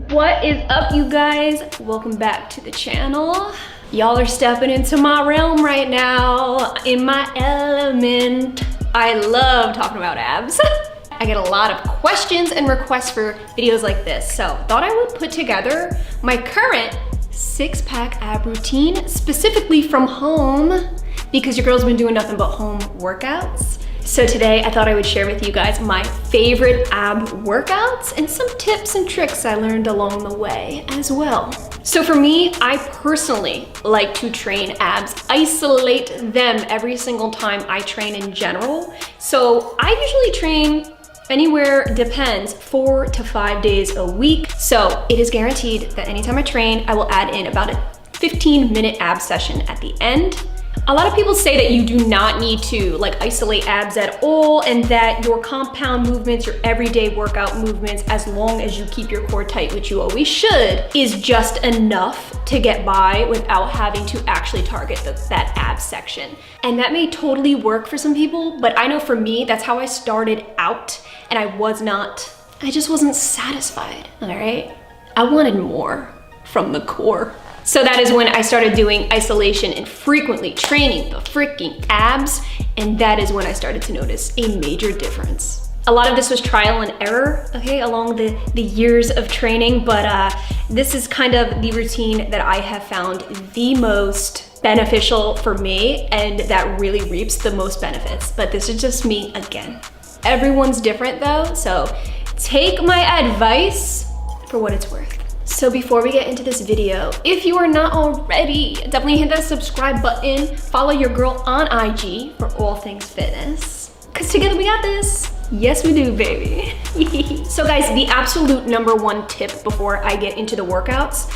What is up, you guys? Welcome back to the channel. Y'all are stepping into my realm right now, in my element. I love talking about abs. I get a lot of questions and requests for videos like this, so thought I would put together my current 6-pack ab routine, specifically from home, because your girl's been doing nothing but home workouts. So today I thought I would share with you guys my favorite ab workouts and some tips and tricks I learned along the way as well. So for me, I personally like to train abs, isolate them every single time I train in general. So I usually train anywhere, depends, 4 to 5 days a week. So it is guaranteed that anytime I train, I will add in about a 15-minute ab session at the end. A lot of people say that you do not need to isolate abs at all, and that your compound movements, your everyday workout movements, as long as you keep your core tight, which you always should, is just enough to get by without having to actually target that ab section. And that may totally work for some people, but I know for me, that's how I started out, and I just wasn't satisfied, all right? I wanted more from the core. So that is when I started doing isolation and frequently training the freaking abs, and that is when I started to notice a major difference. A lot of this was trial and error, okay, along the years of training, but this is kind of the routine that I have found the most beneficial for me and that really reaps the most benefits. But this is just me again. Everyone's different though, so take my advice for what it's worth. So before we get into this video, if you are not already, definitely hit that subscribe button. Follow your girl on IG for all things fitness, because together we got this. Yes, we do, baby. So guys, the absolute #1 tip before I get into the workouts,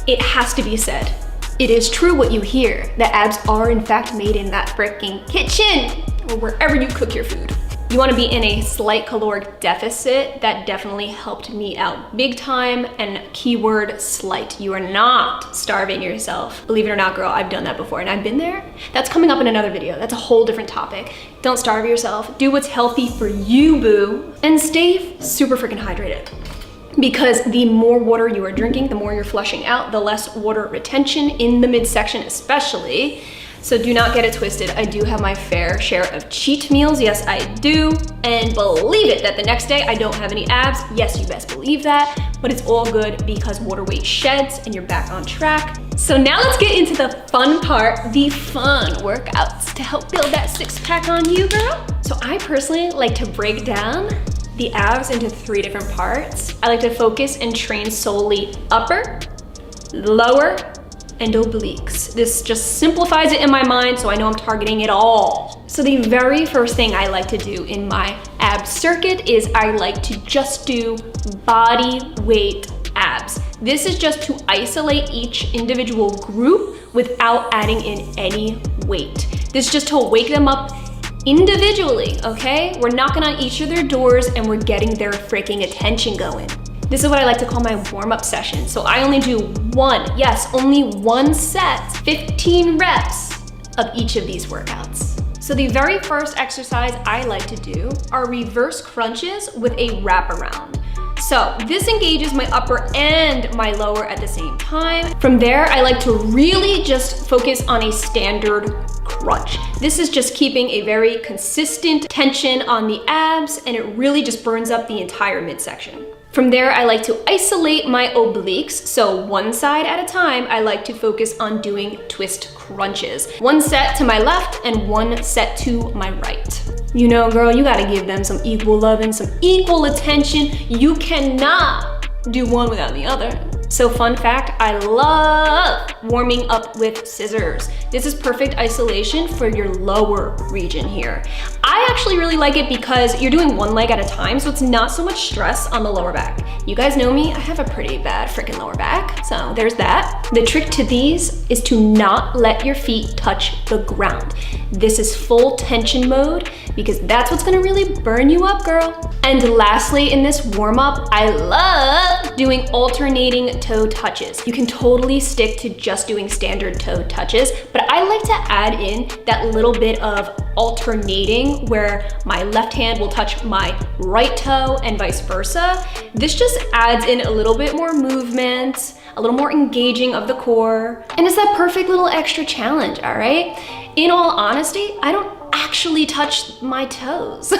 it has to be said. It is true what you hear, that abs are in fact made in that freaking kitchen or wherever you cook your food. You wanna be in a slight caloric deficit. That definitely helped me out big time, and keyword slight. You are not starving yourself. Believe it or not, girl, I've done that before and I've been there. That's coming up in another video. That's a whole different topic. Don't starve yourself. Do what's healthy for you, boo. And stay super freaking hydrated. Because the more water you are drinking, the more you're flushing out, the less water retention in the midsection especially. So do not get it twisted. I do have my fair share of cheat meals. Yes, I do. And believe it, that the next day I don't have any abs. Yes, you best believe that. But it's all good because water weight sheds and you're back on track. So now let's get into the fun part, the fun workouts to help build that 6-pack on you, girl. So I personally like to break down the abs into 3 different parts. I like to focus and train solely upper, lower, and obliques. This just simplifies it in my mind so I know I'm targeting it all. So the very first thing I like to do in my ab circuit is I like to just do body weight abs. This is just to isolate each individual group without adding in any weight. This is just to wake them up individually, okay? We're knocking on each of their doors and we're getting their freaking attention going. This is what I like to call my warm-up session. So I only do only one set, 15 reps of each of these workouts. So the very first exercise I like to do are reverse crunches with a wraparound. So this engages my upper and my lower at the same time. From there, I like to really just focus on a standard crunch. This is just keeping a very consistent tension on the abs, and it really just burns up the entire midsection. From there, I like to isolate my obliques. So one side at a time, I like to focus on doing twist crunches. One set to my left and one set to my right. You know, girl, you gotta give them some equal love and some equal attention. You cannot do one without the other. So fun fact, I love warming up with scissors. This is perfect isolation for your lower region here. I actually really like it because you're doing one leg at a time, so it's not so much stress on the lower back. You guys know me, I have a pretty bad freaking lower back, so there's that. The trick to these is to not let your feet touch the ground. This is full tension mode because that's what's gonna really burn you up, girl. And lastly, in this warm-up, I love doing alternating toe touches. You can totally stick to just doing standard toe touches, but I like to add in that little bit of alternating where my left hand will touch my right toe and vice versa. This just adds in a little bit more movement, a little more engaging of the core, and it's that perfect little extra challenge, all right? In all honesty, I don't actually touch my toes.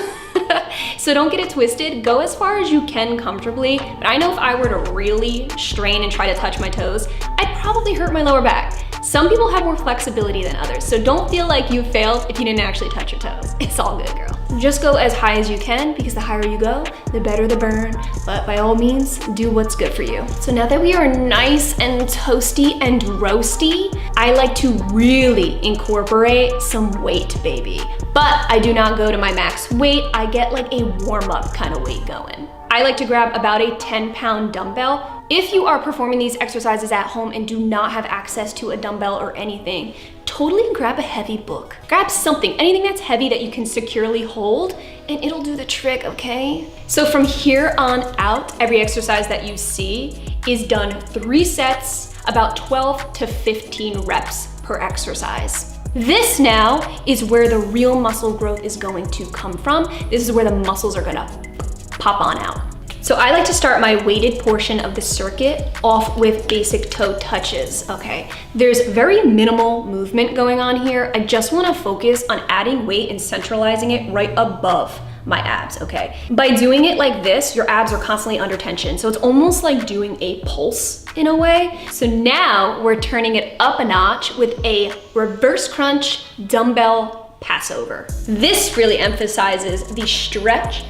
So don't get it twisted, go as far as you can comfortably, but I know if I were to really strain and try to touch my toes, I'd probably hurt my lower back. Some people have more flexibility than others, so don't feel like you failed if you didn't actually touch your toes. It's all good, girl. Just go as high as you can because the higher you go, the better the burn, but by all means, do what's good for you. So now that we are nice and toasty and roasty, I like to really incorporate some weight, baby. But I do not go to my max weight, I get like a warm-up kind of weight going. I like to grab about a 10-pound dumbbell. If you are performing these exercises at home and do not have access to a dumbbell or anything, totally grab a heavy book. Grab something, anything that's heavy that you can securely hold, and it'll do the trick, okay? So from here on out, every exercise that you see is done 3 sets, about 12 to 15 reps per exercise. This now is where the real muscle growth is going to come from. This is where the muscles are gonna pop on out. So I like to start my weighted portion of the circuit off with basic toe touches, okay? There's very minimal movement going on here. I just wanna focus on adding weight and centralizing it right above my abs, okay? By doing it like this, your abs are constantly under tension. So it's almost like doing a pulse in a way. So now we're turning it up a notch with a reverse crunch dumbbell passover. This really emphasizes the stretch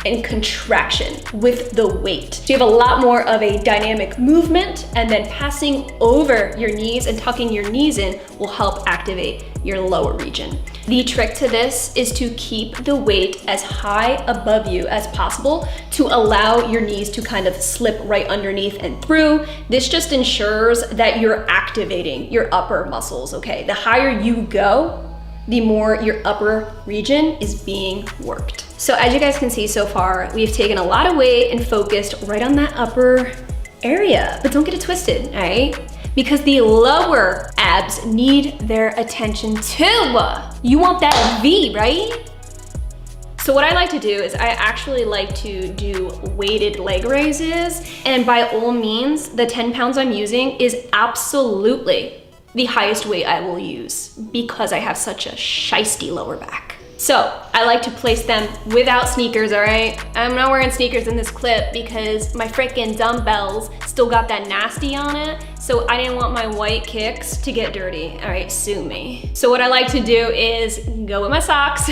and contraction with the weight. So you have a lot more of a dynamic movement, and then passing over your knees and tucking your knees in will help activate your lower region. The trick to this is to keep the weight as high above you as possible to allow your knees to kind of slip right underneath and through. This just ensures that you're activating your upper muscles, okay? The higher you go, the more your upper region is being worked. So as you guys can see so far, we've taken a lot of weight and focused right on that upper area, but don't get it twisted, all right? Because the lower abs need their attention too. You want that V, right? So what I like to do is I actually like to do weighted leg raises, and by all means, the 10 pounds I'm using is absolutely the highest weight I will use because I have such a shiesty lower back. So I like to place them without sneakers, all right? I'm not wearing sneakers in this clip because my freaking dumbbells still got that nasty on it. So I didn't want my white kicks to get dirty. All right, sue me. So what I like to do is go with my socks,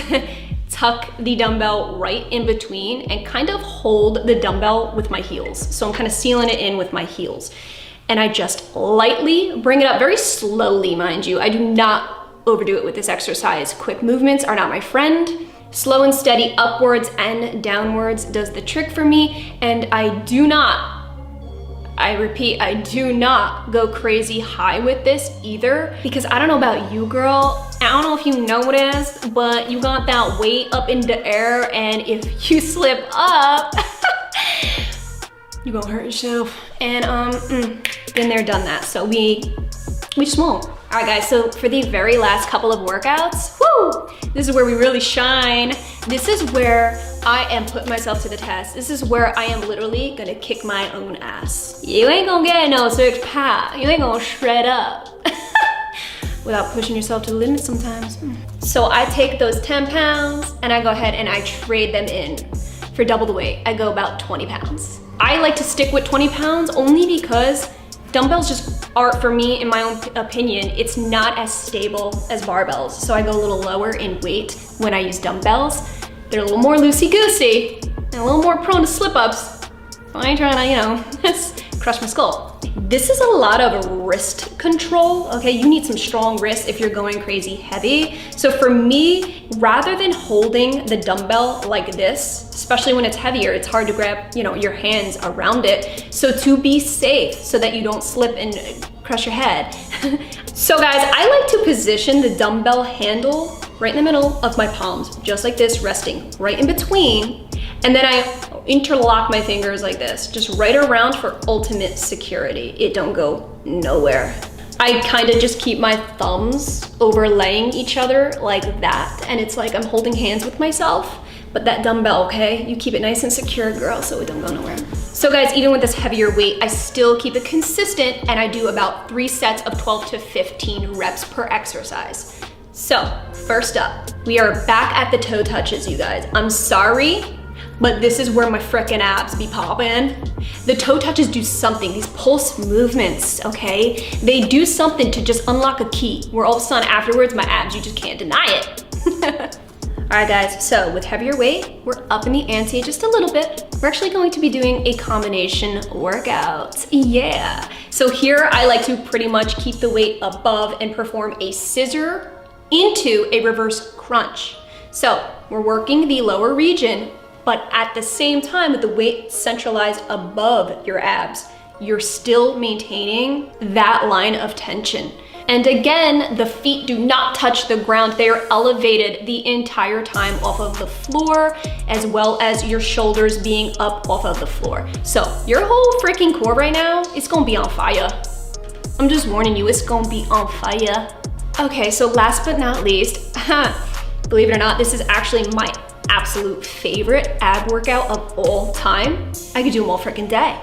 tuck the dumbbell right in between and kind of hold the dumbbell with my heels. So I'm kind of sealing it in with my heels. And I just lightly bring it up, very slowly, mind you. I do not overdo it with this exercise. Quick movements are not my friend. Slow and steady upwards and downwards does the trick for me. And I repeat, I do not go crazy high with this either, because I don't know about you, girl. I don't know if you noticed, but you got that weight up in the air, and if you slip up, you're gonna hurt yourself. And been there, done that. So we just won't. All right, guys, so for the very last couple of workouts, whoo, this is where we really shine. This is where I am putting myself to the test. This is where I am literally gonna kick my own ass. You ain't gonna get no 6-pack. You ain't gonna shred up without pushing yourself to the limit sometimes. So I take those 10 pounds and I go ahead and I trade them in for double the weight. I go about 20 pounds. I like to stick with 20 pounds only because dumbbells just are, for me, in my own opinion, it's not as stable as barbells. So I go a little lower in weight when I use dumbbells. They're a little more loosey-goosey and a little more prone to slip-ups. I ain't trying to, crush my skull. This is a lot of wrist control, okay? You need some strong wrists if you're going crazy heavy. So for me, rather than holding the dumbbell like this, especially when it's heavier, it's hard to grab, you know, your hands around it. So to be safe, so that you don't slip and crush your head. So guys, I like to position the dumbbell handle right in the middle of my palms, just like this, resting right in between. And then I interlock my fingers like this, just right around for ultimate security. It don't go nowhere. I kind of just keep my thumbs overlaying each other like that. And it's like I'm holding hands with myself, but that dumbbell, okay? You keep it nice and secure, girl, so it don't go nowhere. So guys, even with this heavier weight, I still keep it consistent, and I do about 3 sets of 12 to 15 reps per exercise. So first up, we are back at the toe touches, you guys. I'm sorry, but this is where my frickin' abs be popping. The toe touches do something, these pulse movements, okay? They do something to just unlock a key, where all of a sudden afterwards, my abs, you just can't deny it. All right guys, so with heavier weight, we're up in the ante just a little bit. We're actually going to be doing a combination workout, yeah. So here I like to pretty much keep the weight above and perform a scissor into a reverse crunch. So we're working the lower region, but at the same time with the weight centralized above your abs, you're still maintaining that line of tension. And again, the feet do not touch the ground. They are elevated the entire time off of the floor, as well as your shoulders being up off of the floor. So your whole freaking core right now, it's gonna be on fire. I'm just warning you, it's gonna be on fire. Okay, so last but not least, believe it or not, this is actually my absolute favorite ab workout of all time. I could do them all freaking day.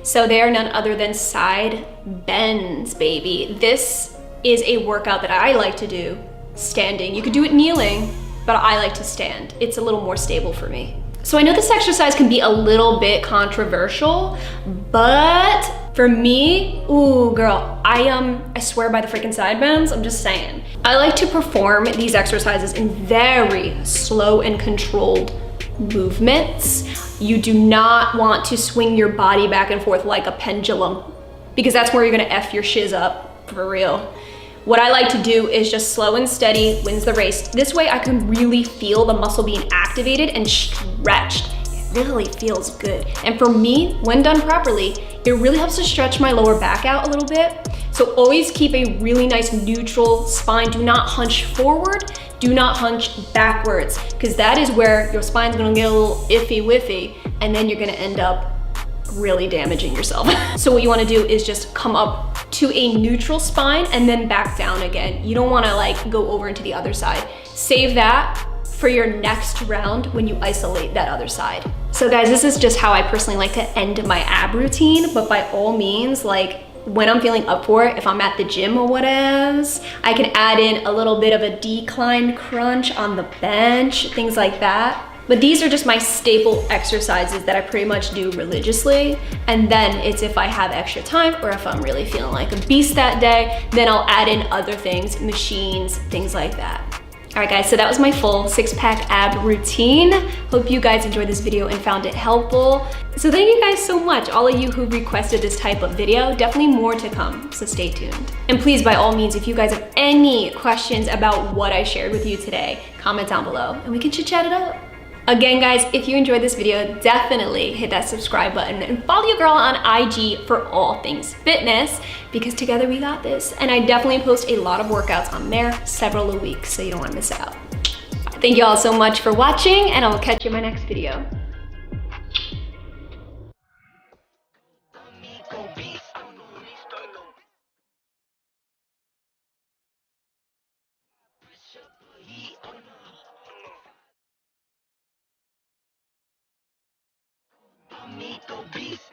So they are none other than side bends, baby. This is a workout that I like to do standing. You could do it kneeling, but I like to stand. It's a little more stable for me. So I know this exercise can be a little bit controversial, but for me, ooh girl, I swear by the freaking side bends, I'm just saying. I like to perform these exercises in very slow and controlled movements. You do not want to swing your body back and forth like a pendulum, because that's where you're gonna F your shiz up, for real. What I like to do is just slow and steady wins the race. This way I can really feel the muscle being activated and stretched. It really feels good. And for me, when done properly, it really helps to stretch my lower back out a little bit. So always keep a really nice neutral spine. Do not hunch forward, do not hunch backwards, because that is where your spine's gonna get a little iffy wiffy, and then you're gonna end up really damaging yourself. So what you wanna do is just come up to a neutral spine and then back down again. You don't wanna like go over into the other side. Save that for your next round when you isolate that other side. So guys, this is just how I personally like to end my ab routine, but by all means, like when I'm feeling up for it, if I'm at the gym or whatevs, I can add in a little bit of a decline crunch on the bench, things like that. But these are just my staple exercises that I pretty much do religiously. And then it's if I have extra time or if I'm really feeling like a beast that day, then I'll add in other things, machines, things like that. All right guys, so that was my full 6-pack ab routine. Hope you guys enjoyed this video and found it helpful. So thank you guys so much, all of you who requested this type of video. Definitely more to come, so stay tuned. And please, by all means, if you guys have any questions about what I shared with you today, comment down below and we can chit chat it up. Again, guys, if you enjoyed this video, definitely hit that subscribe button and follow your girl on IG for all things fitness, because together we got this. And I definitely post a lot of workouts on there several a week, so you don't want to miss out. Thank you all so much for watching, and I will catch you in my next video. Amigo beast.